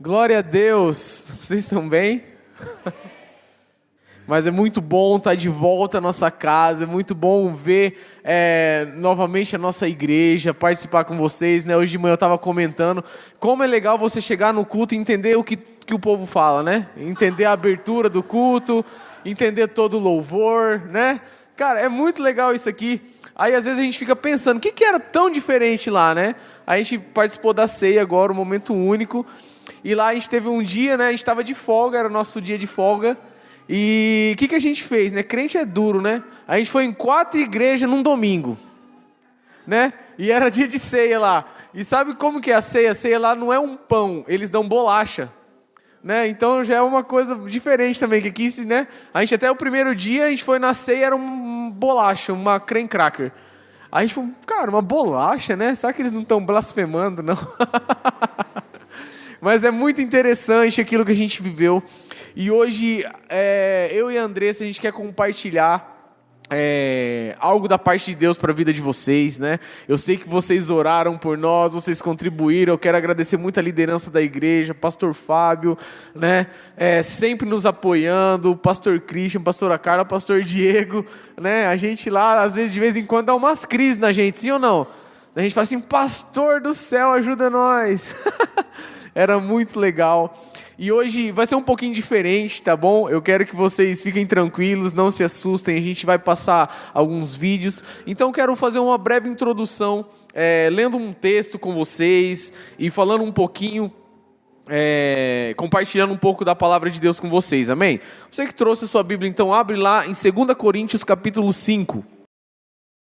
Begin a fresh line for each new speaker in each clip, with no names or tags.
Glória a Deus! Vocês estão bem? Mas é muito bom estar de volta à nossa casa, é muito bom ver novamente a nossa igreja, participar com vocês, né? Hoje de manhã eu estava comentando como é legal você chegar no culto e entender o que o povo fala, né? Entender a abertura do culto, entender todo o louvor, né? Cara, é muito legal isso aqui. Aí às vezes a gente fica pensando, o que era tão diferente lá, né? A gente participou da ceia agora, um momento único, e lá a gente teve um dia, né? A gente estava de folga, era o nosso dia de folga. E o que a gente fez, né? Crente é duro, né? A gente foi em 4 igrejas num domingo, né? E era dia de ceia lá. E sabe como que é a ceia? A ceia lá não é um pão, eles dão bolacha, né? Então já é uma coisa diferente também, que aqui, né? A gente até o primeiro dia, a gente foi na ceia, era um bolacha, uma creme cracker. Aí a gente falou, cara, uma bolacha, né? Será que eles não estão blasfemando, não? Mas é muito interessante aquilo que a gente viveu. E hoje, eu e a Andressa, a gente quer compartilhar algo da parte de Deus para a vida de vocês, né? Eu sei que vocês oraram por nós, vocês contribuíram. Eu quero agradecer muito a liderança da igreja, pastor Fábio, né? Sempre nos apoiando, pastor Christian, pastora Carla, pastor Diego, né? A gente lá, às vezes, de vez em quando, dá umas crises na gente, sim ou não? A gente fala assim, pastor do céu, ajuda nós. Era muito legal. E hoje vai ser um pouquinho diferente, tá bom? Eu quero que vocês fiquem tranquilos, não se assustem. A gente vai passar alguns vídeos. Então quero fazer uma breve introdução, lendo um texto com vocês e falando um pouquinho, compartilhando um pouco da palavra de Deus com vocês, amém? Você que trouxe a sua Bíblia, então abre lá em 2 Coríntios capítulo 5,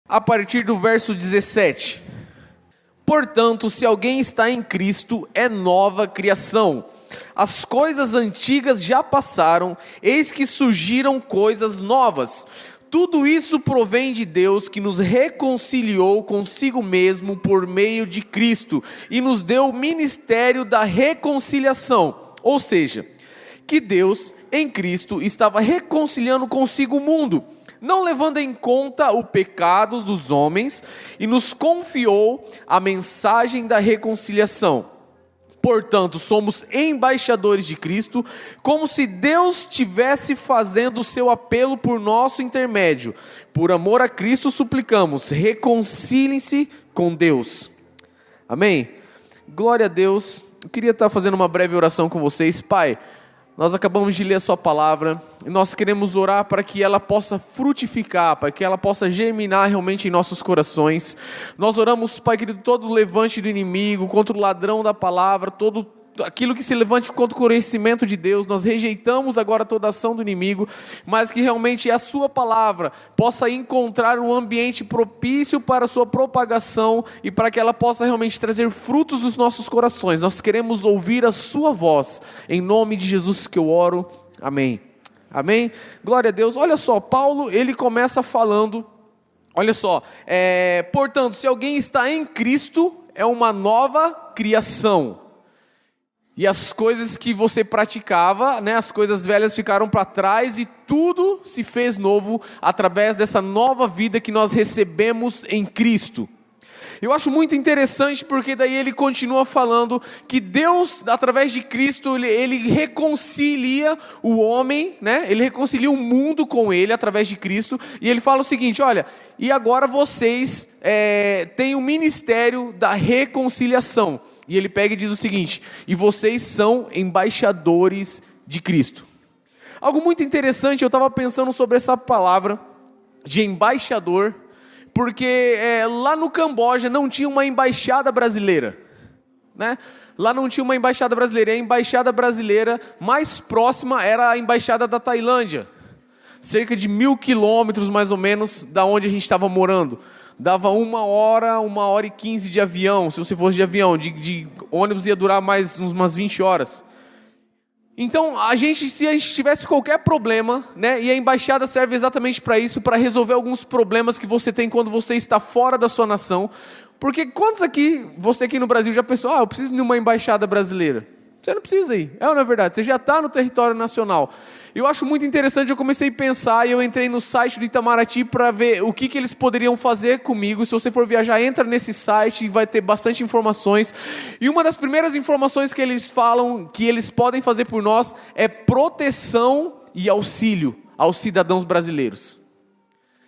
a partir do verso 17. Portanto, se alguém está em Cristo, é nova criação. As coisas antigas já passaram, eis que surgiram coisas novas. Tudo isso provém de Deus, que nos reconciliou consigo mesmo por meio de Cristo e nos deu o ministério da reconciliação. Ou seja, que Deus em Cristo estava reconciliando consigo o mundo, não levando em conta os pecados dos homens, e nos confiou a mensagem da reconciliação. Portanto, somos embaixadores de Cristo, como se Deus estivesse fazendo o seu apelo por nosso intermédio. Por amor a Cristo suplicamos, reconciliem-se com Deus. Amém? Glória a Deus. Eu queria estar fazendo uma breve oração com vocês. Pai, nós acabamos de ler a sua palavra e nós queremos orar para que ela possa frutificar, para que ela possa germinar realmente em nossos corações. Nós oramos, Pai querido, todo o levante do inimigo, contra o ladrão da palavra, todo aquilo que se levante contra o conhecimento de Deus. Nós rejeitamos agora toda a ação do inimigo, mas que realmente a sua palavra possa encontrar um ambiente propício para a sua propagação e para que ela possa realmente trazer frutos nos nossos corações. Nós queremos ouvir a sua voz, em nome de Jesus que eu oro, amém. Amém? Glória a Deus. Olha só, Paulo, ele começa falando, olha só, portanto, se alguém está em Cristo, é uma nova criação. E as coisas que você praticava, né, as coisas velhas ficaram para trás e tudo se fez novo através dessa nova vida que nós recebemos em Cristo. Eu acho muito interessante porque daí ele continua falando que Deus, através de Cristo, ele reconcilia o homem, né? Ele reconcilia o mundo com ele através de Cristo. E ele fala o seguinte, olha, e agora vocês têm o ministério da reconciliação. E ele pega e diz o seguinte, e vocês são embaixadores de Cristo. Algo muito interessante, eu estava pensando sobre essa palavra de embaixador, porque lá no Camboja não tinha uma embaixada brasileira, né? Lá não tinha uma embaixada brasileira, e a embaixada brasileira mais próxima era a embaixada da Tailândia, cerca de 1000 quilômetros mais ou menos da onde a gente estava morando. Dava 1h e 15 de avião, se você fosse de avião, de ônibus ia durar mais umas 20 horas. Então, se a gente tivesse qualquer problema, né, e a embaixada serve exatamente para isso, para resolver alguns problemas que você tem quando você está fora da sua nação. Porque quantos você aqui no Brasil já pensou, eu preciso de uma embaixada brasileira? Você não precisa ir, é ou não é verdade? Você já está no território nacional. Eu acho muito interessante, eu comecei a pensar e eu entrei no site do Itamaraty para ver o que eles poderiam fazer comigo. Se você for viajar, entra nesse site e vai ter bastante informações. E uma das primeiras informações que eles falam que eles podem fazer por nós é proteção e auxílio aos cidadãos brasileiros.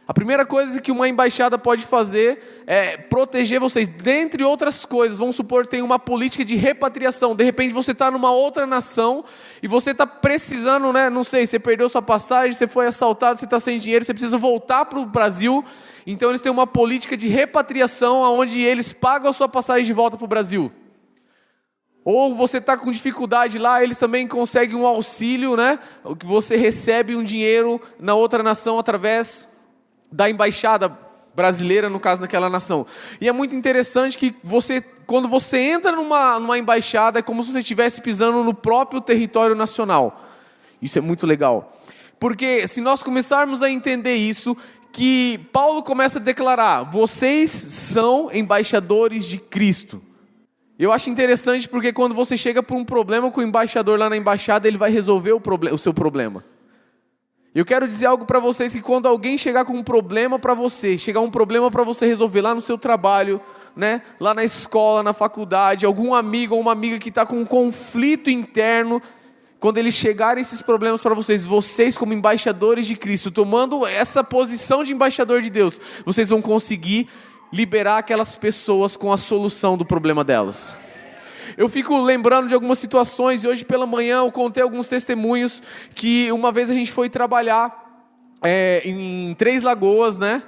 A primeira coisa que uma embaixada pode fazer é proteger vocês, dentre outras coisas. Vamos supor que tem uma política de repatriação. De repente você está numa outra nação e você está precisando, né? Não sei, você perdeu sua passagem, você foi assaltado, você está sem dinheiro, você precisa voltar para o Brasil. Então eles têm uma política de repatriação onde eles pagam a sua passagem de volta para o Brasil. Ou você está com dificuldade lá, eles também conseguem um auxílio, né? Que você recebe um dinheiro na outra nação através da embaixada brasileira, no caso naquela nação. E é muito interessante que quando você entra numa embaixada, é como se você estivesse pisando no próprio território nacional. Isso é muito legal. Porque se nós começarmos a entender isso, que Paulo começa a declarar, vocês são embaixadores de Cristo. Eu acho interessante porque quando você chega por um problema com o embaixador lá na embaixada, ele vai resolver o seu problema. Eu quero dizer algo para vocês, que quando alguém chegar com um problema para você, chegar um problema para você resolver lá no seu trabalho, né, lá na escola, na faculdade, algum amigo ou uma amiga que está com um conflito interno, quando eles chegarem esses problemas para vocês, vocês como embaixadores de Cristo, tomando essa posição de embaixador de Deus, vocês vão conseguir liberar aquelas pessoas com a solução do problema delas. Eu fico lembrando de algumas situações, e hoje pela manhã eu contei alguns testemunhos, que uma vez a gente foi trabalhar em Três Lagoas, né?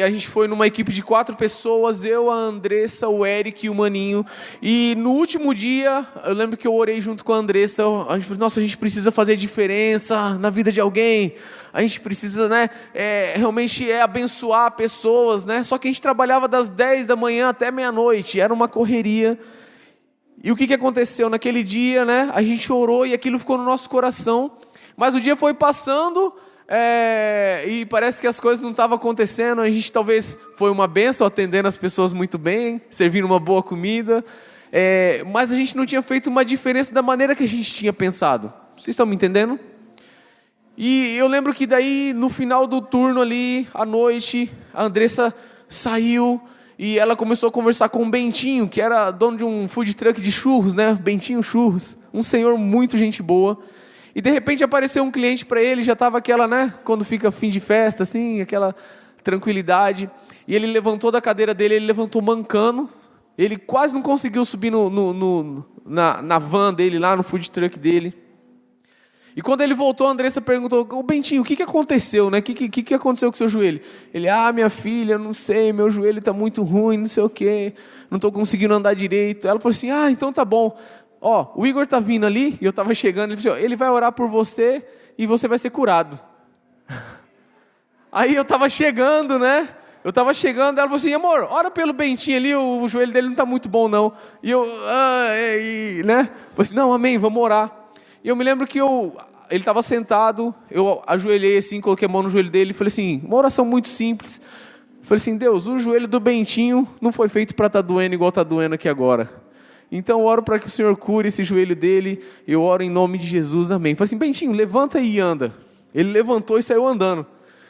A gente foi numa equipe de 4 pessoas, eu, a Andressa, o Eric e o Maninho, e no último dia, eu lembro que eu orei junto com a Andressa, a gente falou, nossa, a gente precisa fazer diferença na vida de alguém, a gente precisa, né, realmente abençoar pessoas, né? Só que a gente trabalhava das 10 da manhã até meia-noite, era uma correria. E o que aconteceu naquele dia, né? A gente orou e aquilo ficou no nosso coração. Mas o dia foi passando e parece que as coisas não estavam acontecendo. A gente talvez foi uma bênção, atendendo as pessoas muito bem, servindo uma boa comida. Mas a gente não tinha feito uma diferença da maneira que a gente tinha pensado. Vocês estão me entendendo? E eu lembro que daí, no final do turno ali, à noite, a Andressa saiu. E ela começou a conversar com o Bentinho, que era dono de um food truck de churros, né? Bentinho Churros. Um senhor muito gente boa. E de repente apareceu um cliente para ele, já estava aquela, né? Quando fica fim de festa, assim, aquela tranquilidade. E ele levantou da cadeira dele, ele levantou mancando. Ele quase não conseguiu subir na van dele, lá no food truck dele. E quando ele voltou, a Andressa perguntou, ô Bentinho, o que aconteceu, né? O que aconteceu com o seu joelho? Ele, minha filha, não sei, meu joelho está muito ruim, não sei o quê, não estou conseguindo andar direito. Ela falou assim, então tá bom. O Igor está vindo ali, e eu estava chegando, ele falou assim, ele vai orar por você e você vai ser curado. Aí eu estava chegando, né? Ela falou assim, amor, ora pelo Bentinho ali, o joelho dele não está muito bom não. E eu, né? Falei assim, não, amém, vamos orar. E eu me lembro que ele estava sentado, eu ajoelhei assim, coloquei a mão no joelho dele e falei assim, uma oração muito simples. Falei assim, Deus, o joelho do Bentinho não foi feito para estar doendo igual está doendo aqui agora. Então eu oro para que o Senhor cure esse joelho dele, eu oro em nome de Jesus, amém. Falei assim, Bentinho, levanta aí e anda. Ele levantou e saiu andando.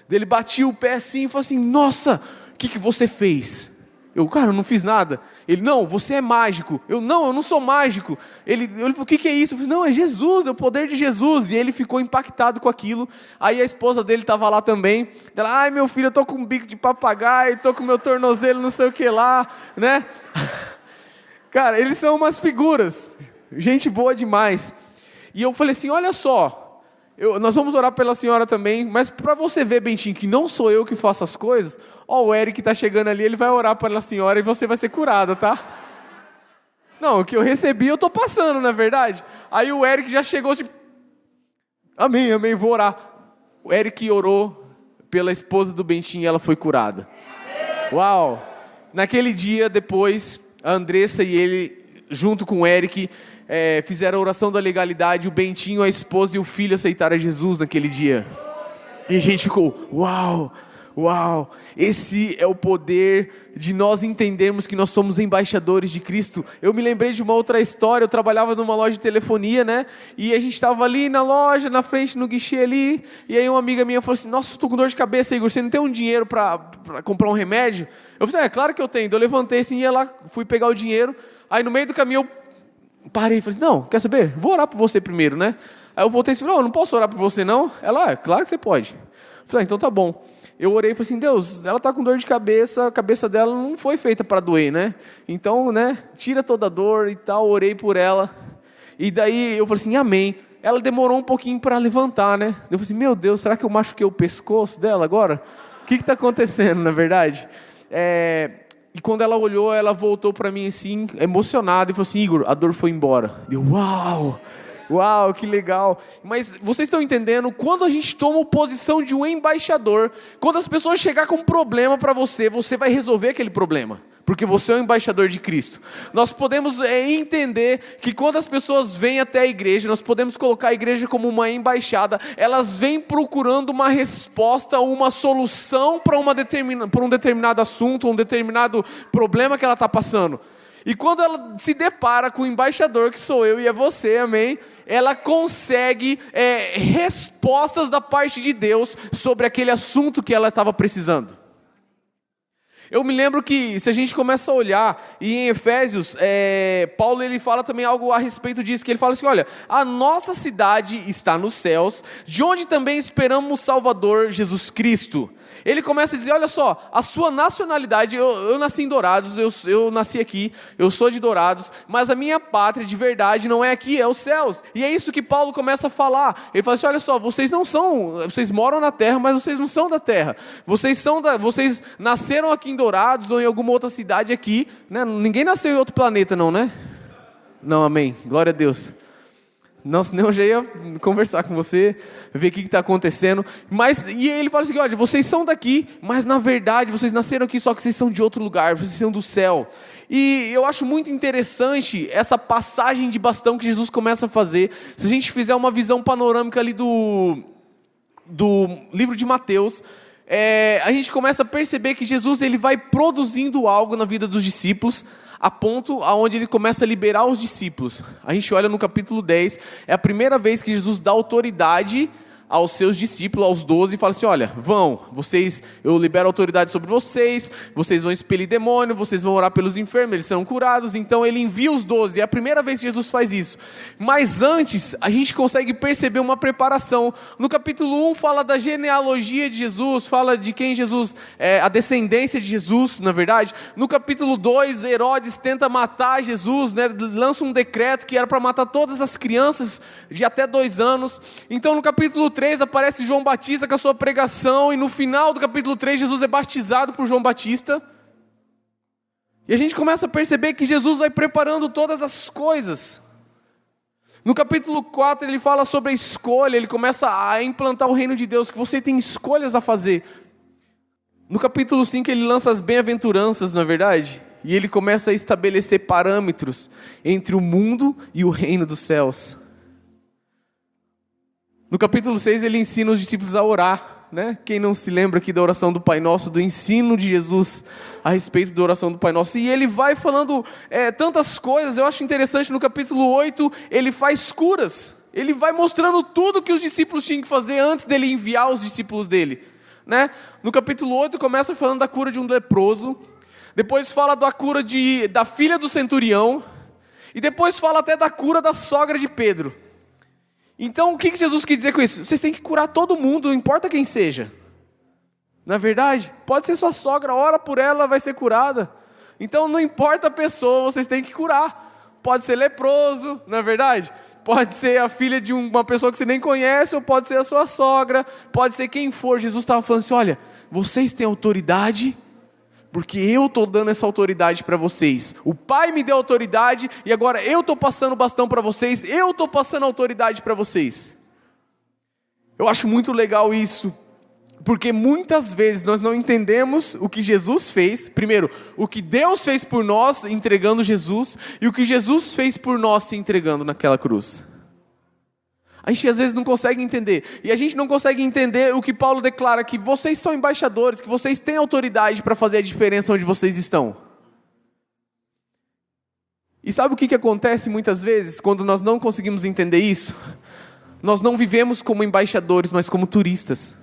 Ele batia o pé assim e falou assim, nossa, o que você fez? Eu, cara, eu não fiz nada. Ele, não, você é mágico. Eu não sou mágico. Ele falou, o que é isso? Eu falei, não, é Jesus, é o poder de Jesus. E ele ficou impactado com aquilo. Aí a esposa dele estava lá também. Ela, meu filho, eu tô com um bico de papagaio, tô com meu tornozelo, não sei o que lá, né? Cara, eles são umas figuras. Gente boa demais. E eu falei assim, olha só, nós vamos orar pela senhora também, mas para você ver, Bentinho, que não sou eu que faço as coisas, o Eric está chegando ali, ele vai orar pela senhora e você vai ser curada, tá? Não, o que eu recebi eu estou passando, não é verdade? Aí o Eric já chegou, tipo, amém, vou orar. O Eric orou pela esposa do Bentinho e ela foi curada. Uau! Naquele dia, depois, a Andressa e ele, junto com o Eric, fizeram a oração da legalidade, o Bentinho, a esposa e o filho aceitaram a Jesus naquele dia. E a gente ficou, uau, Uau, esse é o poder de nós entendermos que nós somos embaixadores de Cristo. Eu me lembrei de uma outra história. Eu trabalhava numa loja de telefonia, né? E a gente estava ali na loja, na frente, no guichê ali. E aí uma amiga minha falou assim: nossa, estou com dor de cabeça, Igor, você não tem um dinheiro para comprar um remédio? Eu falei: é claro que eu tenho. Então eu levantei assim, ia lá, fui pegar o dinheiro. Aí no meio do caminho eu parei e falei assim: não, quer saber? Vou orar por você primeiro, né? Aí eu voltei e falei: não, eu não posso orar por você não. Ela: claro que você pode. Eu falei: então tá bom. Eu orei e falei assim: Deus, ela está com dor de cabeça, a cabeça dela não foi feita para doer, né? Então, né, tira toda a dor e tal. Orei por ela. E daí eu falei assim: amém. Ela demorou um pouquinho para levantar, né? Eu falei assim: meu Deus, será que eu machuquei o pescoço dela agora? O que está acontecendo, na verdade? E quando ela olhou, ela voltou para mim assim, emocionada, e falou assim: Igor, a dor foi embora. Eu: uau! Uau, que legal. Mas vocês estão entendendo? Quando a gente toma posição de um embaixador, quando as pessoas chegar com um problema para você, você vai resolver aquele problema, porque você é o embaixador de Cristo. Nós podemos entender que quando as pessoas vêm até a igreja, nós podemos colocar a igreja como uma embaixada. Elas vêm procurando uma resposta, uma solução para um determinado assunto, um determinado problema que ela está passando. E quando ela se depara com o embaixador, que sou eu e é você, amém? Ela consegue respostas da parte de Deus sobre aquele assunto que ela estava precisando. Eu me lembro que, se a gente começa a olhar, e em Efésios, Paulo ele fala também algo a respeito disso, que ele fala assim: olha, a nossa cidade está nos céus, de onde também esperamos o Salvador Jesus Cristo. Ele começa a dizer: olha só, a sua nacionalidade, eu nasci em Dourados, eu nasci aqui, eu sou de Dourados, mas a minha pátria de verdade não é aqui, é os céus. E é isso que Paulo começa a falar. Ele fala assim: olha só, vocês moram na terra, mas vocês não são da terra. Vocês nasceram aqui em Dourados ou em alguma outra cidade aqui, né? Ninguém nasceu em outro planeta não, né? Não, amém, glória a Deus. Não, senão eu já ia conversar com você, ver o que está acontecendo. E ele fala assim: olha, vocês são daqui, mas na verdade vocês nasceram aqui, só que vocês são de outro lugar, vocês são do céu. E eu acho muito interessante essa passagem de bastão que Jesus começa a fazer. Se a gente fizer uma visão panorâmica ali do livro de Mateus, a gente começa a perceber que Jesus ele vai produzindo algo na vida dos discípulos, a ponto aonde ele começa a liberar os discípulos. A gente olha no capítulo 10, é a primeira vez que Jesus dá autoridade aos seus discípulos, aos 12, e fala assim: olha, eu libero autoridade sobre vocês vão expelir demônio, vocês vão orar pelos enfermos, eles serão curados. Então ele envia os 12, é a primeira vez que Jesus faz isso. Mas antes, a gente consegue perceber uma preparação. No capítulo 1 fala da genealogia de Jesus, fala de quem Jesus, a descendência de Jesus, na verdade. No capítulo 2, Herodes tenta matar Jesus, né? Lança um decreto que era para matar todas as crianças de até 2 anos. Então no capítulo 3 aparece João Batista com a sua pregação, e no final do capítulo 3 Jesus é batizado por João Batista. E a gente começa a perceber que Jesus vai preparando todas as coisas. No capítulo 4 ele fala sobre a escolha, ele começa a implantar o reino de Deus, que você tem escolhas a fazer. No capítulo 5 ele lança as bem-aventuranças, não é verdade? E ele começa a estabelecer parâmetros entre o mundo e o reino dos céus. No capítulo 6 ele ensina os discípulos a orar, né? Quem não se lembra aqui da oração do Pai Nosso, do ensino de Jesus a respeito da oração do Pai Nosso? E ele vai falando tantas coisas. Eu acho interessante, no capítulo 8 ele faz curas. Ele vai mostrando tudo que os discípulos tinham que fazer antes dele enviar os discípulos dele, né? No capítulo 8 começa falando da cura de um leproso, depois fala da cura da filha do centurião, e depois fala até da cura da sogra de Pedro. Então o que Jesus quer dizer com isso? Vocês têm que curar todo mundo, não importa quem seja. Na verdade, pode ser sua sogra, ora por ela, vai ser curada. Então não importa a pessoa, vocês têm que curar. Pode ser leproso, não é verdade? Pode ser a filha de uma pessoa que você nem conhece, ou pode ser a sua sogra, pode ser quem for. Jesus estava falando assim: olha, vocês têm autoridade, porque eu estou dando essa autoridade para vocês. O Pai me deu autoridade, e agora eu estou passando o bastão para vocês, eu estou passando a autoridade para vocês. Eu acho muito legal isso, porque muitas vezes nós não entendemos o que Jesus fez. Primeiro, o que Deus fez por nós, entregando Jesus, e o que Jesus fez por nós, se entregando naquela cruz. A gente às vezes não consegue entender. E a gente não consegue entender o que Paulo declara, que vocês são embaixadores, que vocês têm autoridade para fazer a diferença onde vocês estão. E sabe o que acontece muitas vezes quando nós não conseguimos entender isso? Nós não vivemos como embaixadores, mas como turistas.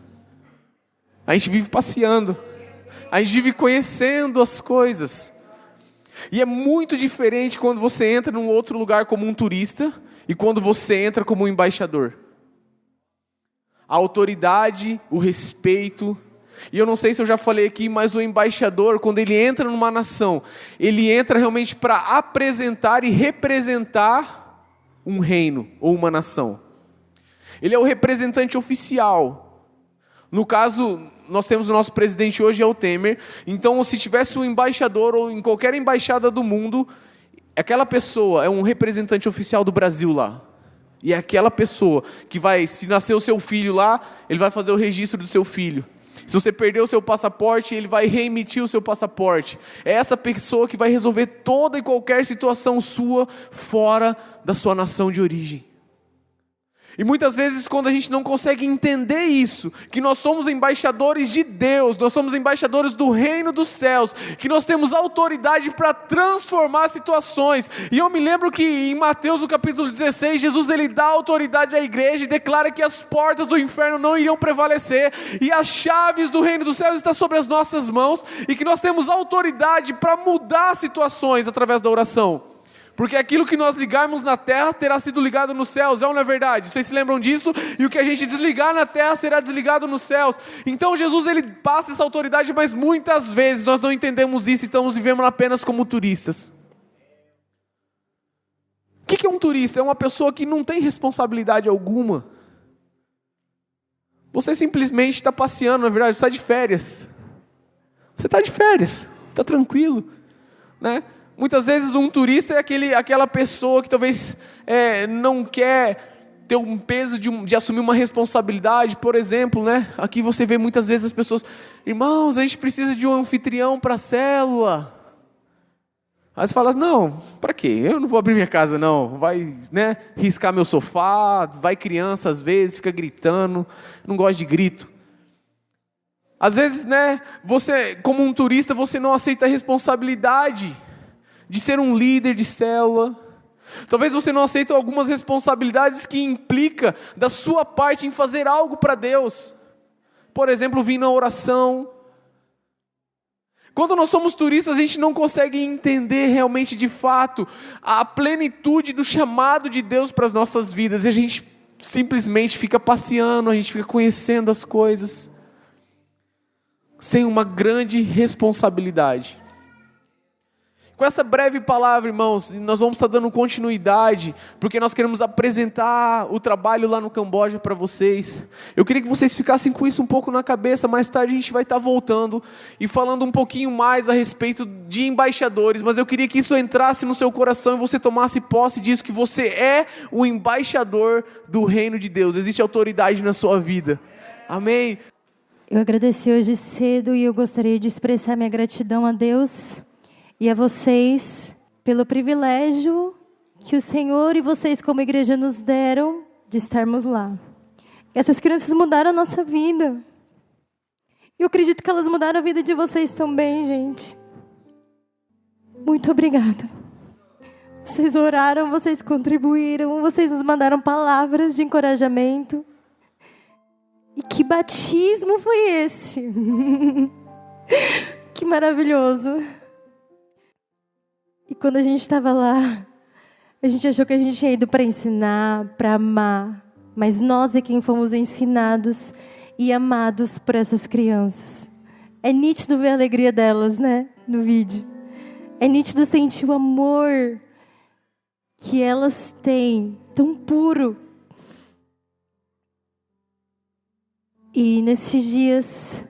A gente vive passeando. A gente vive conhecendo as coisas. E é muito diferente quando você entra num outro lugar como um turista e quando você entra como um embaixador. A autoridade, o respeito. E eu não sei se eu já falei aqui, mas o embaixador, quando ele entra numa nação, ele entra realmente para apresentar e representar um reino ou uma nação. Ele é o representante oficial. No caso, nós temos o nosso presidente hoje, é o Temer. Então, se tivesse um embaixador ou em qualquer embaixada do mundo, aquela pessoa é um representante oficial do Brasil lá. E é aquela pessoa que vai, se nascer o seu filho lá, ele vai fazer o registro do seu filho. Se você perdeu o seu passaporte, ele vai reemitir o seu passaporte. É essa pessoa que vai resolver toda e qualquer situação sua fora da sua nação de origem. E muitas vezes quando a gente não consegue entender isso, que nós somos embaixadores de Deus, nós somos embaixadores do reino dos céus, que nós temos autoridade para transformar situações. E eu me lembro que em Mateus no capítulo 16, Jesus ele dá autoridade à igreja e declara que as portas do inferno não iriam prevalecer, e as chaves do reino dos céus estão sobre as nossas mãos, e que nós temos autoridade para mudar situações através da oração. Porque aquilo que nós ligarmos na terra terá sido ligado nos céus, é ou não é verdade? Vocês se lembram disso? E o que a gente desligar na terra será desligado nos céus. Então Jesus ele passa essa autoridade, mas muitas vezes nós não entendemos isso e estamos vivendo apenas como turistas. O que é um turista? É uma pessoa que não tem responsabilidade alguma. Você simplesmente está passeando, na verdade, você está de férias. Você está de férias, está tranquilo, né? Muitas vezes um turista é aquela pessoa que talvez não quer ter um peso de assumir uma responsabilidade. Por exemplo, né? Aqui você vê muitas vezes as pessoas: irmãos, a gente precisa de um anfitrião para a célula. Aí você fala: não, para quê? Eu não vou abrir minha casa não. Vai, né, riscar meu sofá, vai criança às vezes, fica gritando, não gosto de grito. Às vezes, né, você como um turista, você não aceita a responsabilidade de ser um líder de célula. Talvez você não aceite algumas responsabilidades que implica da sua parte em fazer algo para Deus. Por exemplo, vir na oração. Quando nós somos turistas, a gente não consegue entender realmente de fato a plenitude do chamado de Deus para as nossas vidas. E a gente simplesmente fica passeando, a gente fica conhecendo as coisas, sem uma grande responsabilidade. Com essa breve palavra, irmãos, nós vamos estar dando continuidade, porque nós queremos apresentar o trabalho lá no Camboja para vocês. Eu queria que vocês ficassem com isso um pouco na cabeça. Mais tarde a gente vai estar voltando e falando um pouquinho mais a respeito de embaixadores, mas eu queria que isso entrasse no seu coração e você tomasse posse disso, que você é o embaixador do reino de Deus. Existe autoridade na sua vida. Amém?
Eu agradeci hoje cedo e eu gostaria de expressar minha gratidão a Deus e a vocês pelo privilégio que o Senhor e vocês como igreja nos deram de estarmos lá. Essas crianças mudaram a nossa vida. Eu acredito que elas mudaram a vida de vocês também, gente. Muito obrigada. Vocês oraram, vocês contribuíram, vocês nos mandaram palavras de encorajamento. E que batismo foi esse? Que maravilhoso. E quando a gente estava lá, a gente achou que a gente tinha ido para ensinar, para amar. Mas nós é quem fomos ensinados e amados por essas crianças. É nítido ver a alegria delas, né? No vídeo. É nítido sentir o amor que elas têm, tão puro. E nesses dias,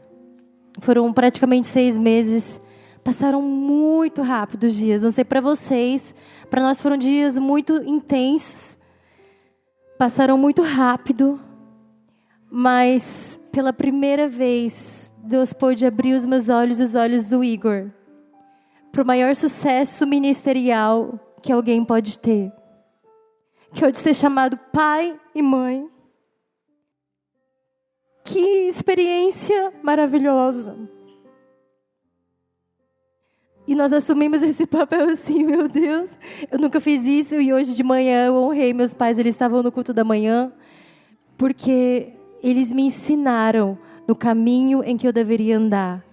foram praticamente 6 meses, passaram muito rápido os dias. Não sei para vocês, para nós foram dias muito intensos. Passaram muito rápido, mas pela primeira vez, Deus pôde abrir os meus olhos e os olhos do Igor para o maior sucesso ministerial que alguém pode ter. que é de ser chamado pai e mãe. Que experiência maravilhosa. E nós assumimos esse papel assim, meu Deus, eu nunca fiz isso e hoje de manhã eu honrei meus pais, eles estavam no culto da manhã, porque eles me ensinaram no caminho em que eu deveria andar.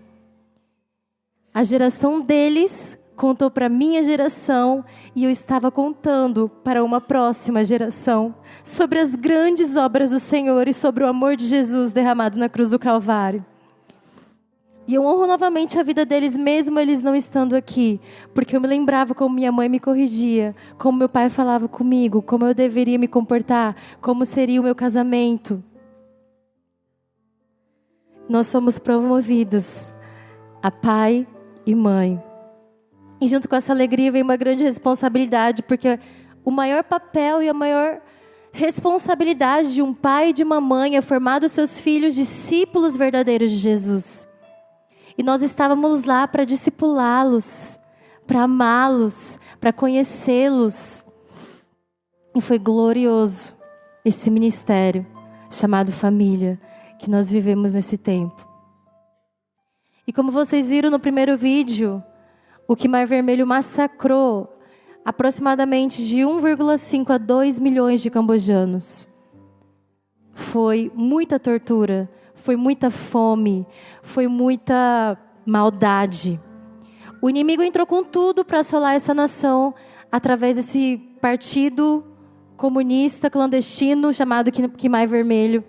A geração deles contou para a minha geração e eu estava contando para uma próxima geração sobre as grandes obras do Senhor e sobre o amor de Jesus derramado na cruz do Calvário. E eu honro novamente a vida deles, mesmo eles não estando aqui, porque eu me lembrava como minha mãe me corrigia, como meu pai falava comigo, como eu deveria me comportar, como seria o meu casamento. Nós somos promovidos a pai e mãe. E junto com essa alegria vem uma grande responsabilidade, porque o maior papel e a maior responsabilidade de um pai e de uma mãe é formar os seus filhos discípulos verdadeiros de Jesus. E nós estávamos lá para discipulá-los, para amá-los, para conhecê-los. E foi glorioso esse ministério chamado família que nós vivemos nesse tempo. E como vocês viram no primeiro vídeo, o que Mar Vermelho massacrou aproximadamente de 1,5 a 2 milhões de cambojanos. Foi muita tortura, foi muita fome, foi muita maldade. O inimigo entrou com tudo para assolar essa nação através desse partido comunista clandestino chamado Khmer Vermelho.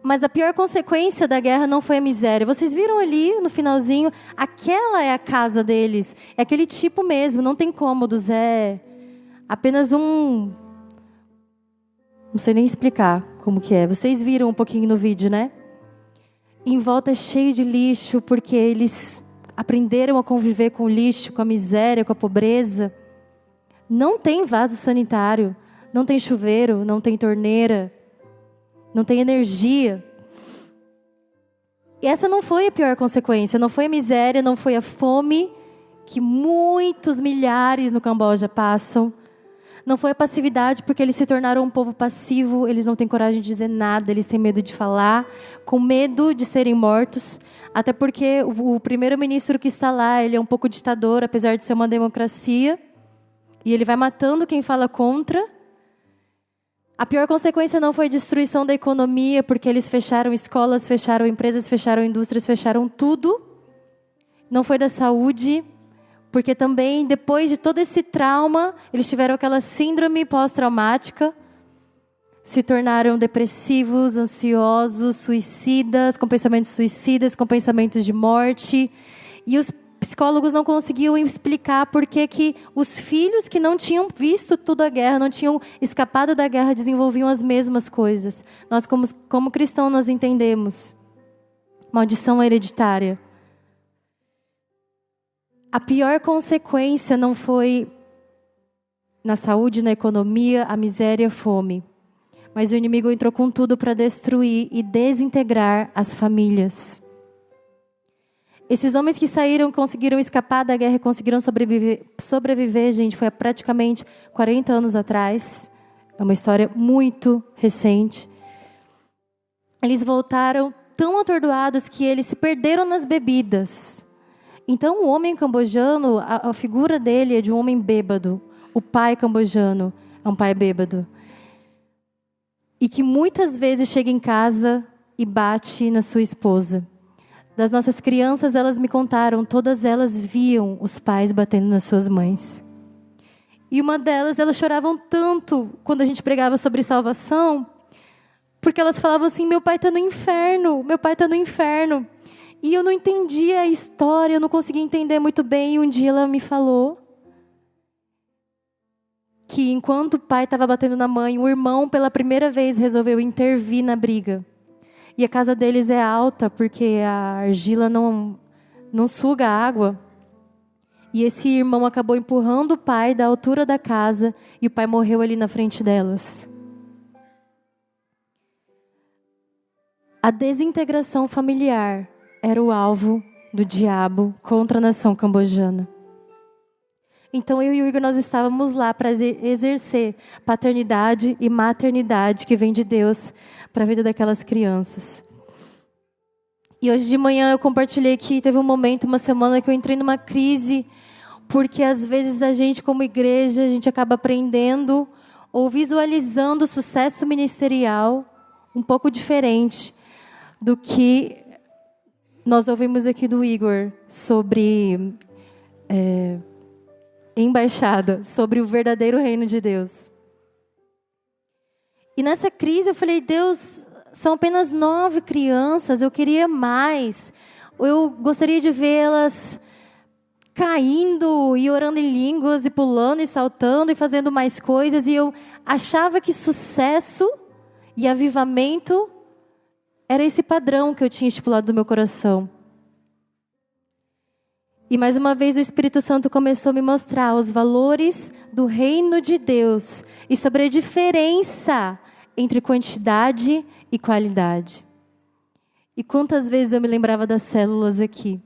Mas a pior consequência da guerra não foi a miséria. Vocês viram ali no finalzinho, aquela é a casa deles. É aquele tipo mesmo, não tem cômodos, é apenas um... Não sei nem explicar como que é. Vocês viram um pouquinho no vídeo, né? Em volta é cheio de lixo, porque eles aprenderam a conviver com o lixo, com a miséria, com a pobreza. Não tem vaso sanitário, não tem chuveiro, não tem torneira, não tem energia. E essa não foi a pior consequência, não foi a miséria, não foi a fome que muitos milhares no Camboja passam. Não foi a passividade, porque eles se tornaram um povo passivo, eles não têm coragem de dizer nada, eles têm medo de falar, com medo de serem mortos. Até porque o primeiro-ministro que está lá, ele é um pouco ditador, apesar de ser uma democracia. E ele vai matando quem fala contra. A pior consequência não foi a destruição da economia, porque eles fecharam escolas, fecharam empresas, fecharam indústrias, fecharam tudo. Não foi da saúde, porque também, depois de todo esse trauma, eles tiveram aquela síndrome pós-traumática, se tornaram depressivos, ansiosos, suicidas, com pensamentos suicidas, com pensamentos de morte. E os psicólogos não conseguiam explicar por que os filhos que não tinham visto tudo a guerra, não tinham escapado da guerra, desenvolviam as mesmas coisas. Nós, como cristãos, nós entendemos. Maldição hereditária. A pior consequência não foi na saúde, na economia, a miséria e a fome. Mas o inimigo entrou com tudo para destruir e desintegrar as famílias. Esses homens que saíram, conseguiram escapar da guerra e conseguiram sobreviver, gente, foi há praticamente 40 anos atrás. É uma história muito recente. Eles voltaram tão atordoados que eles se perderam nas bebidas. Então, o homem cambojano, a figura dele é de um homem bêbado. O pai cambojano é um pai bêbado. E que muitas vezes chega em casa e bate na sua esposa. Das nossas crianças, elas me contaram, todas elas viam os pais batendo nas suas mães. E uma delas, elas choravam tanto quando a gente pregava sobre salvação, porque elas falavam assim, meu pai está no inferno, meu pai está no inferno. E eu não entendia a história, eu não conseguia entender muito bem. E um dia ela me falou que enquanto o pai estava batendo na mãe, o irmão pela primeira vez resolveu intervir na briga. E a casa deles é alta, porque a argila não suga água. E esse irmão acabou empurrando o pai da altura da casa, e o pai morreu ali na frente delas. A desintegração familiar era o alvo do diabo contra a nação cambojana. Então eu e o Igor, nós estávamos lá para exercer paternidade e maternidade que vem de Deus para a vida daquelas crianças. E hoje de manhã eu compartilhei que teve um momento, uma semana, que eu entrei numa crise, porque às vezes a gente, como igreja, a gente acaba aprendendo ou visualizando o sucesso ministerial um pouco diferente do que nós ouvimos aqui do Igor sobre embaixada, sobre o verdadeiro reino de Deus. E nessa crise eu falei, Deus, são apenas 9 crianças, eu queria mais. Eu gostaria de vê-las caindo e orando em línguas e pulando e saltando e fazendo mais coisas. E eu achava que sucesso e avivamento era esse padrão que eu tinha estipulado no meu coração. E mais uma vez o Espírito Santo começou a me mostrar os valores do reino de Deus e sobre a diferença entre quantidade e qualidade. E quantas vezes eu me lembrava das células aqui.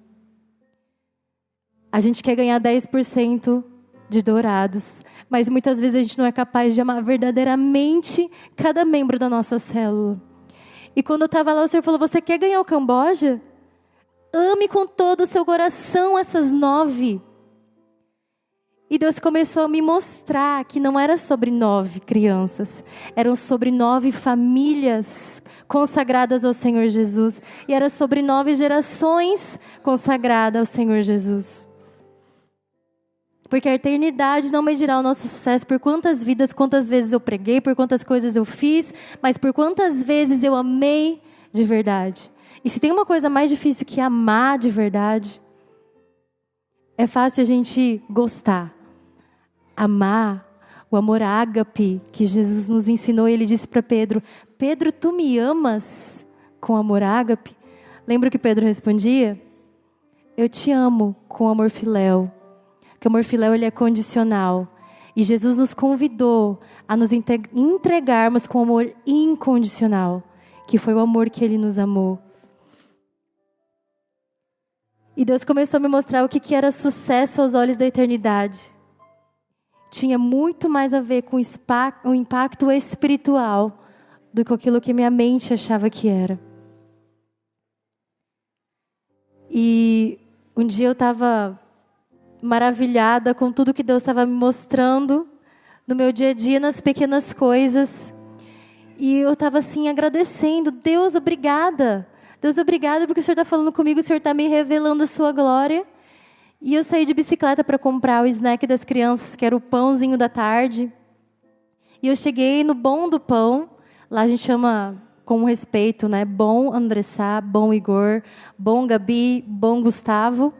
A gente quer ganhar 10% de dourados, mas muitas vezes a gente não é capaz de amar verdadeiramente cada membro da nossa célula. E quando eu estava lá, o Senhor falou, você quer ganhar o Camboja? Ame com todo o seu coração essas 9. E Deus começou a me mostrar que não era sobre 9 crianças. Eram sobre 9 famílias consagradas ao Senhor Jesus. E era sobre 9 gerações consagradas ao Senhor Jesus. Porque a eternidade não medirá o nosso sucesso por quantas vidas, quantas vezes eu preguei, por quantas coisas eu fiz, mas por quantas vezes eu amei de verdade. E se tem uma coisa mais difícil que amar de verdade, é fácil a gente gostar. Amar, o amor ágape que Jesus nos ensinou, ele disse para Pedro, Pedro, tu me amas com amor ágape? Lembra o que Pedro respondia? Eu te amo com amor filéu. Porque o amor filéu ele é condicional. E Jesus nos convidou a nos entregarmos com amor incondicional, que foi o amor que ele nos amou. E Deus começou a me mostrar o que era sucesso aos olhos da eternidade. Tinha muito mais a ver com o impacto espiritual do que aquilo que minha mente achava que era. E um dia eu estava maravilhada com tudo que Deus estava me mostrando no meu dia a dia, nas pequenas coisas. E eu estava assim agradecendo. Deus, obrigada. Deus, obrigada porque o Senhor está falando comigo, o Senhor está me revelando a sua glória. E eu saí de bicicleta para comprar o snack das crianças, que era o pãozinho da tarde. E eu cheguei no Bom do Pão. Lá a gente chama com respeito, né? Bom Andressá, Bom Igor, Bom Gabi, Bom Gustavo.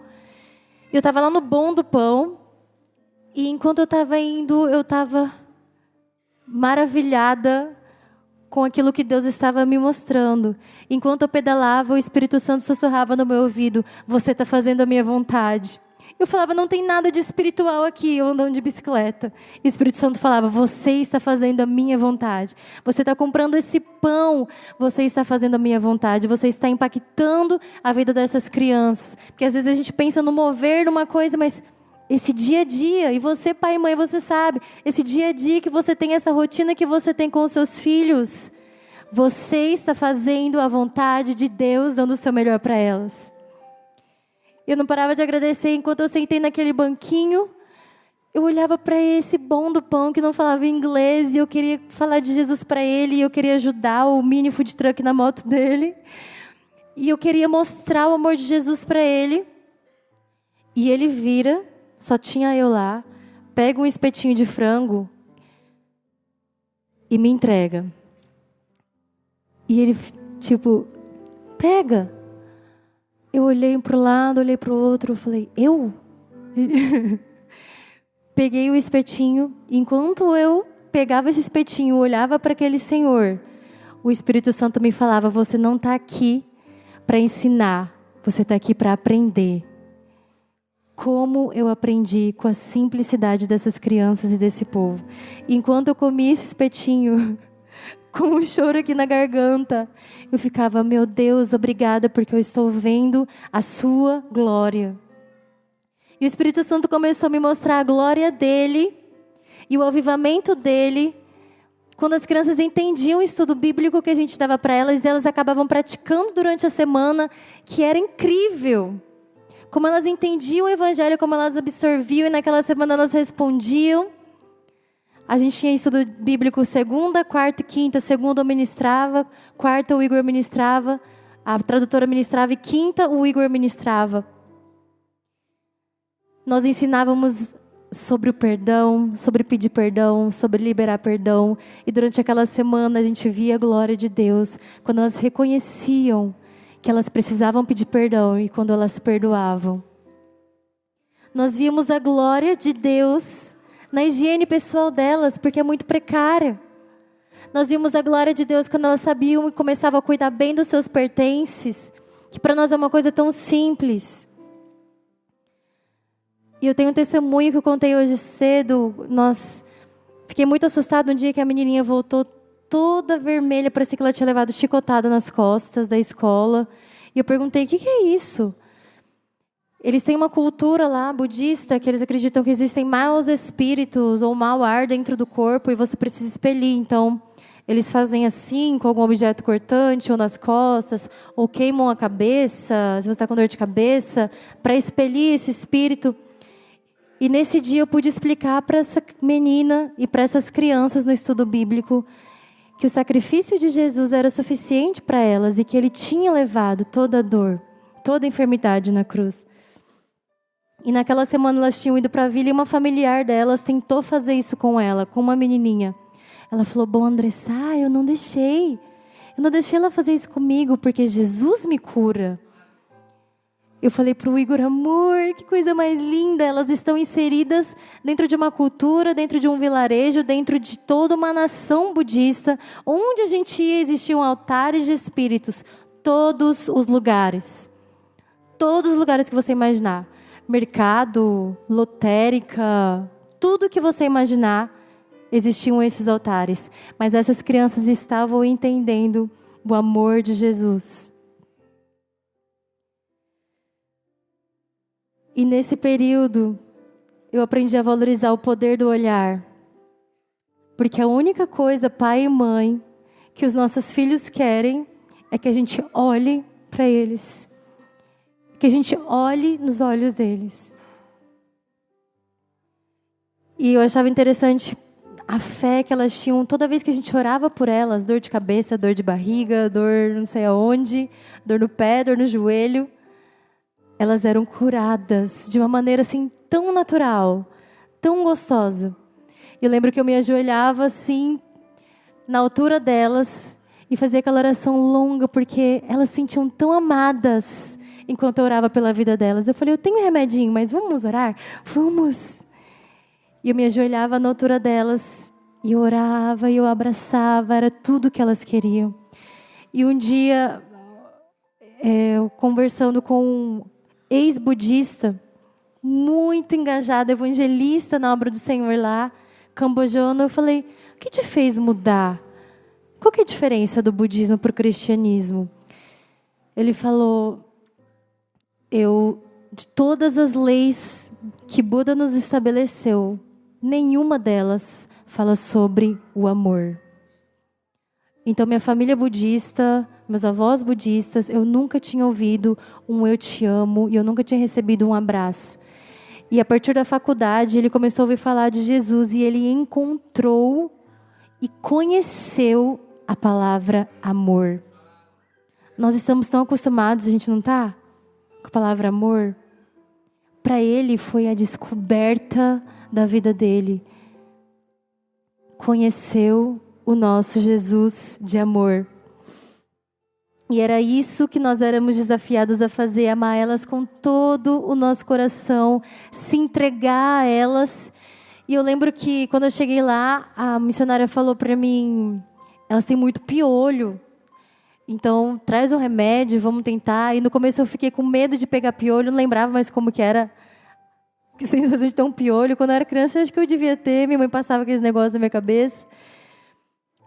Eu estava lá no Bom do Pão. E enquanto eu estava indo, eu estava maravilhada com aquilo que Deus estava me mostrando. Enquanto eu pedalava, o Espírito Santo sussurrava no meu ouvido, você está fazendo a minha vontade. Eu falava, não tem nada de espiritual aqui, eu andando de bicicleta. E o Espírito Santo falava, você está fazendo a minha vontade. Você está comprando esse pão, você está fazendo a minha vontade. Você está impactando a vida dessas crianças. Porque às vezes a gente pensa no mover, numa coisa, mas esse dia a dia, e você, pai e mãe, você sabe, esse dia a dia que você tem, essa rotina que você tem com os seus filhos, você está fazendo a vontade de Deus, dando o seu melhor para elas. Eu não parava de agradecer enquanto eu sentei naquele banquinho. Eu olhava para esse Bom do Pão que não falava inglês e eu queria falar de Jesus para ele, e eu queria ajudar o mini food truck na moto dele. E eu queria mostrar o amor de Jesus para ele. E ele vira, só tinha eu lá, pega um espetinho de frango e me entrega. E ele, tipo, pega. Eu olhei para o lado, olhei para o outro, eu falei, eu? Peguei o espetinho, enquanto eu pegava esse espetinho, olhava para aquele senhor, o Espírito Santo me falava, você não está aqui para ensinar, você está aqui para aprender. Como eu aprendi com a simplicidade dessas crianças e desse povo. Enquanto eu comia esse espetinho, com um choro aqui na garganta, eu ficava, meu Deus, obrigada, porque eu estou vendo a sua glória. E o Espírito Santo começou a me mostrar a glória dele e o avivamento dele. Quando as crianças entendiam o estudo bíblico que a gente dava para elas, e elas acabavam praticando durante a semana, que era incrível. Como elas entendiam o evangelho, como elas absorviam, e naquela semana elas respondiam. A gente tinha estudo bíblico segunda, quarta e quinta. Segunda eu ministrava, quarta o Igor ministrava, a tradutora ministrava, e quinta o Igor ministrava. Nós ensinávamos sobre o perdão, sobre pedir perdão, sobre liberar perdão. E durante aquela semana a gente via a glória de Deus, quando elas reconheciam que elas precisavam pedir perdão e quando elas perdoavam. Nós víamos a glória de Deus na higiene pessoal delas, porque é muito precária. Nós vimos a glória de Deus quando elas sabiam e começavam a cuidar bem dos seus pertences, que para nós é uma coisa tão simples. E eu tenho um testemunho que eu contei hoje cedo. Fiquei muito assustada um dia que a menininha voltou toda vermelha, parecia que ela tinha levado chicotada nas costas da escola. E eu perguntei, o que é isso? Eles têm uma cultura lá, budista, que eles acreditam que existem maus espíritos ou mau ar dentro do corpo e você precisa expelir. Então, eles fazem assim, com algum objeto cortante, ou nas costas, ou queimam a cabeça, se você está com dor de cabeça, para expelir esse espírito. E nesse dia eu pude explicar para essa menina e para essas crianças no estudo bíblico que o sacrifício de Jesus era suficiente para elas e que ele tinha levado toda a dor, toda a enfermidade na cruz. E naquela semana elas tinham ido para a vila e uma familiar delas tentou fazer isso com ela, com uma menininha. Ela falou, bom, Andressa, eu não deixei ela fazer isso comigo porque Jesus me cura. Eu falei para o Igor, amor, que coisa mais linda. Elas estão inseridas dentro de uma cultura, dentro de um vilarejo, dentro de toda uma nação budista. Onde a gente ia, existiam altares de espíritos. Todos os lugares. Todos os lugares que você imaginar. Mercado, lotérica, tudo que você imaginar, existiam esses altares. Mas essas crianças estavam entendendo o amor de Jesus. E nesse período, eu aprendi a valorizar o poder do olhar. Porque a única coisa, pai e mãe, que os nossos filhos querem é que a gente olhe para eles. Que a gente olhe nos olhos deles. E eu achava interessante a fé que elas tinham toda vez que a gente orava por elas. Dor de cabeça, dor de barriga, dor não sei aonde, dor no pé, dor no joelho. Elas eram curadas de uma maneira assim tão natural, tão gostosa. Eu lembro que eu me ajoelhava assim, na altura delas, e fazia aquela oração longa, porque elas se sentiam tão amadas enquanto eu orava pela vida delas. Eu falei, eu tenho um remedinho, mas vamos orar? Vamos! E eu me ajoelhava na altura delas, e eu orava, e eu abraçava, era tudo que elas queriam. E um dia, eu conversando com ex-budista, muito engajado, evangelista na obra do Senhor lá, cambojano, eu falei, o que te fez mudar? Qual que é a diferença do budismo para o cristianismo? Ele falou, de todas as leis que Buda nos estabeleceu, nenhuma delas fala sobre o amor. Então, minha família budista, meus avós budistas, eu nunca tinha ouvido um eu te amo e eu nunca tinha recebido um abraço. E a partir da faculdade, ele começou a ouvir falar de Jesus e ele encontrou e conheceu a palavra amor. Nós estamos tão acostumados, a gente não está? Com a palavra amor. Para ele foi a descoberta da vida dele. Conheceu o nosso Jesus de amor. E era isso que nós éramos desafiados a fazer, amar elas com todo o nosso coração, se entregar a elas. E eu lembro que quando eu cheguei lá, a missionária falou para mim, elas têm muito piolho, então traz um remédio, vamos tentar. E no começo eu fiquei com medo de pegar piolho, não lembrava mais como que era que sensação de ter um piolho. Quando eu era criança, eu acho que eu devia ter, minha mãe passava aqueles negócios na minha cabeça.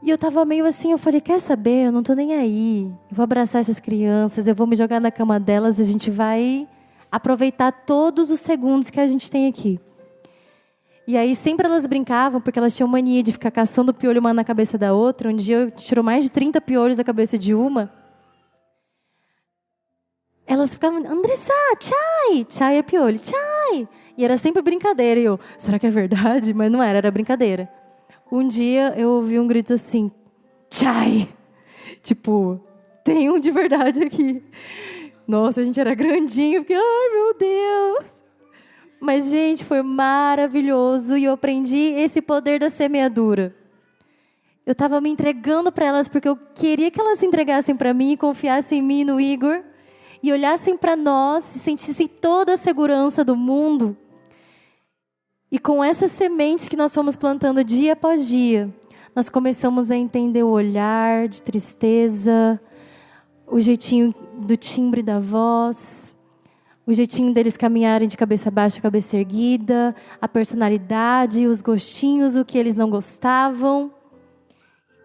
E eu estava meio assim, eu falei, quer saber, eu não estou nem aí. Eu vou abraçar essas crianças, eu vou me jogar na cama delas, a gente vai aproveitar todos os segundos que a gente tem aqui. E aí sempre elas brincavam, porque elas tinham mania de ficar caçando piolho uma na cabeça da outra. Um dia eu tirou mais de 30 piolhos da cabeça de uma. Elas ficavam, Andressa, tchai! Tchai é piolho, tchai! E era sempre brincadeira. E eu, será que é verdade? Mas não era, era brincadeira. Um dia eu ouvi um grito assim, tchai! Tipo, tem um de verdade aqui. Nossa, a gente era grandinho, porque, ai meu Deus! Mas, gente, foi maravilhoso e eu aprendi esse poder da semeadura. Eu estava me entregando para elas porque eu queria que elas se entregassem para mim, confiassem em mim e no Igor, e olhassem para nós e sentissem toda a segurança do mundo. E com essas sementes que nós fomos plantando dia após dia, nós começamos a entender o olhar de tristeza, o jeitinho do timbre da voz, o jeitinho deles caminharem de cabeça baixa, cabeça erguida, a personalidade, os gostinhos, o que eles não gostavam.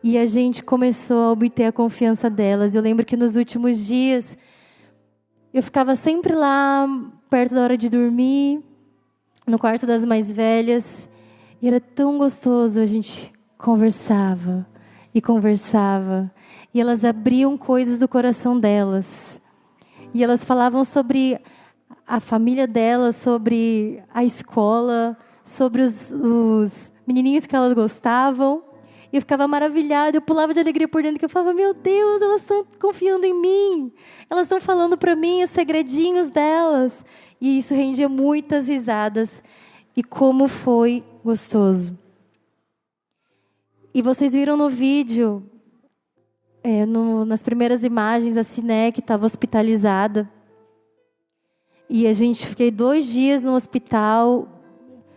E a gente começou a obter a confiança delas. Eu lembro que nos últimos dias, eu ficava sempre lá, perto da hora de dormir, no quarto das mais velhas. E era tão gostoso, a gente conversava e conversava. E elas abriam coisas do coração delas. E elas falavam sobre a família delas, sobre a escola, sobre os menininhos que elas gostavam. E eu ficava maravilhada, eu pulava de alegria por dentro, que eu falava, meu Deus, elas estão confiando em mim. Elas estão falando para mim os segredinhos delas. E isso rendia muitas risadas. E como foi gostoso. E vocês viram no vídeo, nas primeiras imagens, a Siné, que estava hospitalizada. E a gente, fiquei 2 dias no hospital,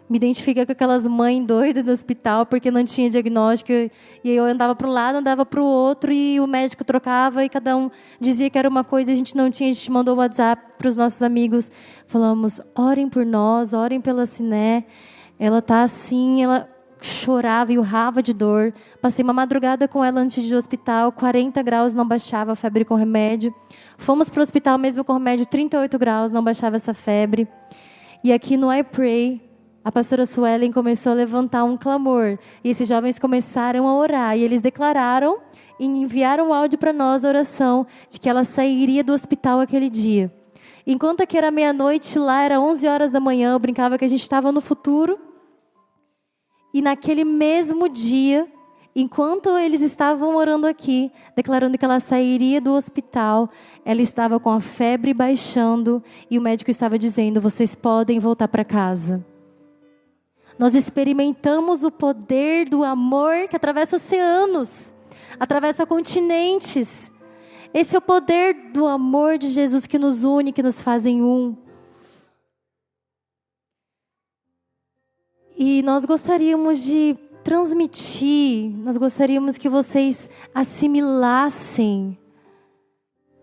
me identifiquei com aquelas mães doidas do hospital, porque não tinha diagnóstico. E aí eu andava para um lado, andava para o outro, e o médico trocava, e cada um dizia que era uma coisa, e a gente não tinha. A gente mandou o WhatsApp para os nossos amigos. Falamos, orem por nós, orem pela Siné. Ela está assim, ela chorava e urrava de dor. Passei uma madrugada com ela antes de ir ao hospital, 40 graus, não baixava a febre com remédio. Fomos para o hospital mesmo com remédio, 38 graus, não baixava essa febre. E aqui no I Pray, a pastora Suelen começou a levantar um clamor. E esses jovens começaram a orar. E eles declararam e enviaram um áudio para nós, a oração, de que ela sairia do hospital aquele dia. Enquanto aqui era meia-noite, lá era 11 horas da manhã, eu brincava que a gente estava no futuro. E naquele mesmo dia, enquanto eles estavam orando aqui, declarando que ela sairia do hospital, ela estava com a febre baixando e o médico estava dizendo, vocês podem voltar para casa. Nós experimentamos o poder do amor que atravessa oceanos, atravessa continentes. Esse é o poder do amor de Jesus que nos une, que nos faz em um. E nós gostaríamos de transmitir, nós gostaríamos que vocês assimilassem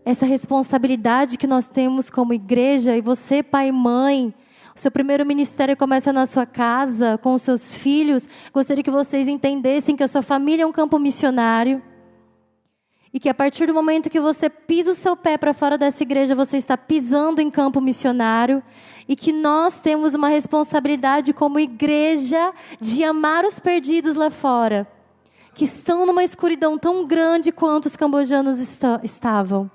essa responsabilidade que nós temos como igreja. E você, pai e mãe, o seu primeiro ministério começa na sua casa, com os seus filhos. Gostaria que vocês entendessem que a sua família é um campo missionário. E que a partir do momento que você pisa o seu pé para fora dessa igreja, você está pisando em campo missionário. E que nós temos uma responsabilidade como igreja de amar os perdidos lá fora, que estão numa escuridão tão grande quanto os cambojanos estavam.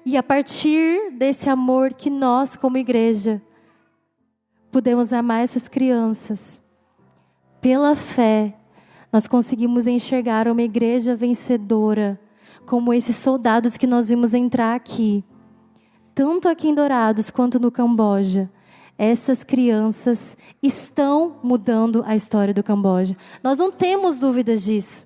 E a partir desse amor que nós, como igreja, podemos amar essas crianças, pela fé, nós conseguimos enxergar uma igreja vencedora, como esses soldados que nós vimos entrar aqui. Tanto aqui em Dourados quanto no Camboja. Essas crianças estão mudando a história do Camboja. Nós não temos dúvidas disso.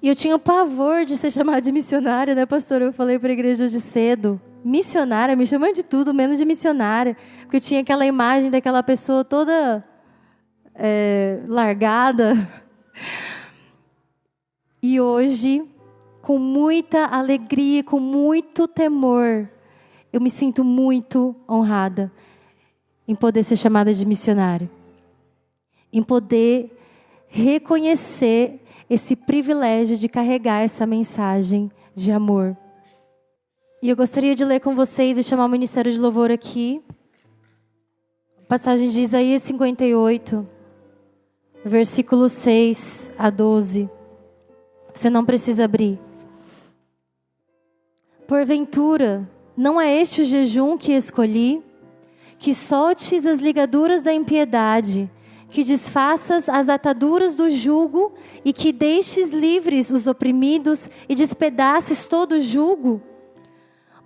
E eu tinha pavor de ser chamada de missionária, né, pastor? Eu falei para a igreja hoje cedo. Missionária, me chamando de tudo, menos de missionária. Porque eu tinha aquela imagem daquela pessoa toda largada. E hoje, com muita alegria, com muito temor, eu me sinto muito honrada em poder ser chamada de missionária. Em poder reconhecer esse privilégio de carregar essa mensagem de amor. E eu gostaria de ler com vocês e chamar o Ministério de Louvor aqui. Passagem de Isaías 58, versículo 6 a 12. Você não precisa abrir. Porventura, não é este o jejum que escolhi? Que soltes as ligaduras da impiedade, que desfaças as ataduras do jugo e que deixes livres os oprimidos e despedaces todo o jugo?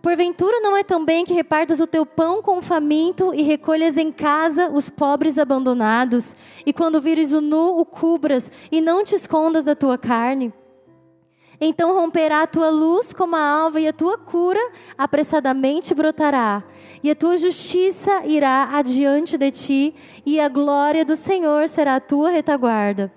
Porventura não é também que repartas o teu pão com o faminto e recolhas em casa os pobres abandonados, e quando vires o nu o cubras e não te escondas da tua carne? Então romperá a tua luz como a alva e a tua cura apressadamente brotará, e a tua justiça irá adiante de ti, e a glória do Senhor será a tua retaguarda.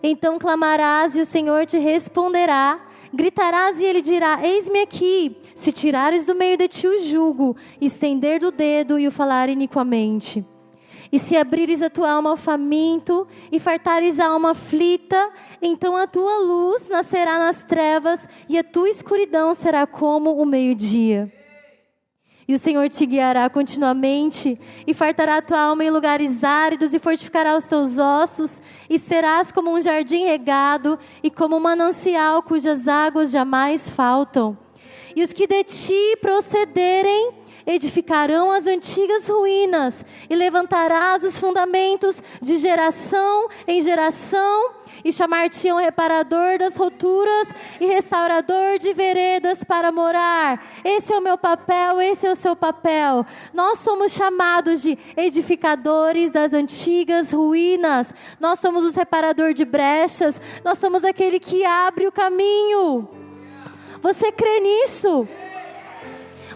Então clamarás e o Senhor te responderá, gritarás e ele dirá, eis-me aqui, se tirares do meio de ti o jugo, estender do dedo e o falar iniquamente. E se abrires a tua alma ao faminto e fartares a alma aflita, então a tua luz nascerá nas trevas e a tua escuridão será como o meio-dia. E o Senhor te guiará continuamente e fartará a tua alma em lugares áridos e fortificará os teus ossos, e serás como um jardim regado e como um manancial cujas águas jamais faltam. E os que de ti procederem edificarão as antigas ruínas e levantarás os fundamentos de geração em geração, e chamar-te-ão reparador das roturas e restaurador de veredas para morar. Esse é o meu papel, esse é o seu papel. Nós somos chamados de edificadores das antigas ruínas. Nós somos os reparador de brechas. Nós somos aquele que abre o caminho. Você crê nisso?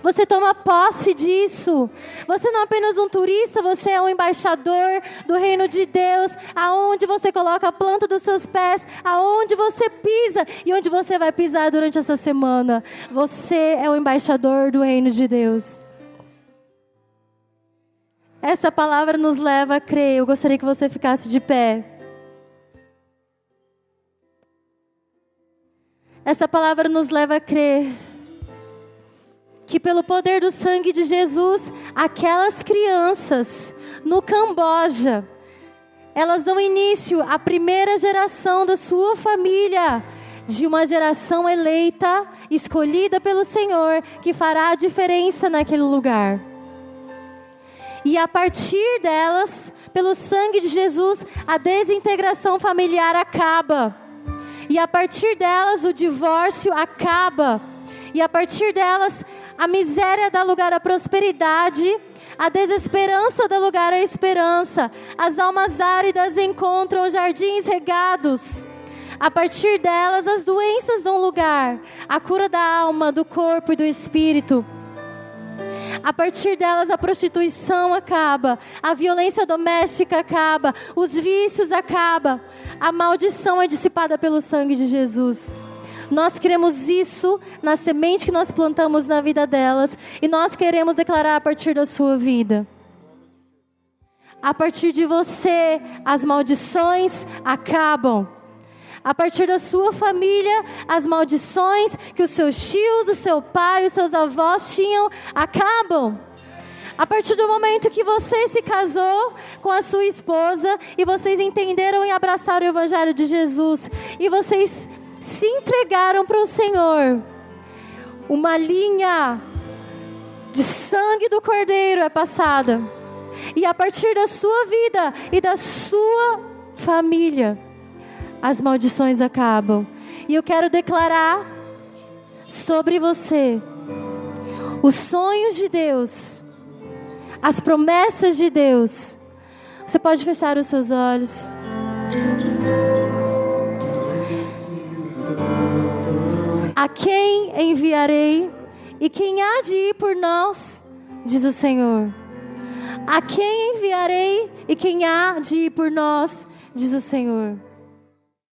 Você toma posse disso. Você não é apenas um turista, você é um embaixador do reino de Deus. Aonde você coloca a planta dos seus pés, aonde você pisa e onde você vai pisar durante essa semana. Você é o embaixador do reino de Deus. Essa palavra nos leva a crer. Eu gostaria que você ficasse de pé. Essa palavra nos leva a crer que pelo poder do sangue de Jesus, aquelas crianças no Camboja, elas dão início à primeira geração da sua família, de uma geração eleita, escolhida pelo Senhor, que fará a diferença naquele lugar. E a partir delas, pelo sangue de Jesus, a desintegração familiar acaba. E a partir delas, o divórcio acaba. E a partir delas, a miséria dá lugar à prosperidade, a desesperança dá lugar à esperança, as almas áridas encontram jardins regados. A partir delas, as doenças dão lugar à cura da alma, do corpo e do espírito. A partir delas, a prostituição acaba, a violência doméstica acaba, os vícios acabam, a maldição é dissipada pelo sangue de Jesus. Nós queremos isso na semente que nós plantamos na vida delas, e nós queremos declarar a partir da sua vida. A partir de você, as maldições acabam. A partir da sua família, as maldições que os seus tios, o seu pai, os seus avós tinham, acabam. A partir do momento que você se casou com a sua esposa, e vocês entenderam e abraçaram o Evangelho de Jesus, e vocês se entregaram para o Senhor, uma linha de sangue do Cordeiro é passada, e a partir da sua vida e da sua família, as maldições acabam. E eu quero declarar sobre você os sonhos de Deus, as promessas de Deus. Você pode fechar os seus olhos. A quem enviarei? E quem há de ir por nós? Diz o Senhor. A quem enviarei? E quem há de ir por nós? Diz o Senhor.